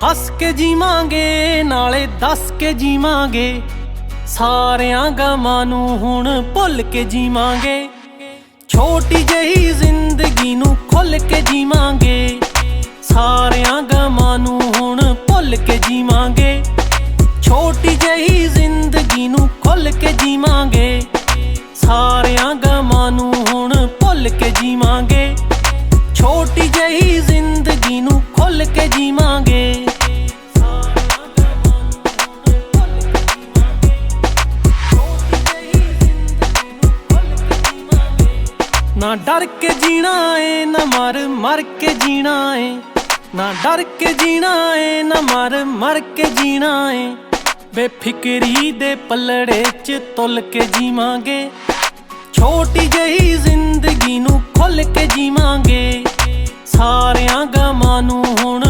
हस के जीवांगे नाले दस के जीवांगे, सारियां गमां नूं हुण भुल के जीवांगे। छोटी जही जिंदगी नूं खुल के जीवांगे, सारियां गमां नूं हुण भुल के जीवांगे। छोटी जही जिंदगी नूं खुल के जीवांगे, सारियां गमां नूं हुण भुल के जीवांगे। छोटी जही जिंदगी नूं खुल के जीवांगे। ना डर के जीना है ना मर के जीना है, ना डर के जीना है ना मर के जीना है। बेफिक्री दे पलड़े च तुल के जीवांगे, छोटी जही जिंदगी नूं खुल के जीवांगे। सारियां गमां नूं हुण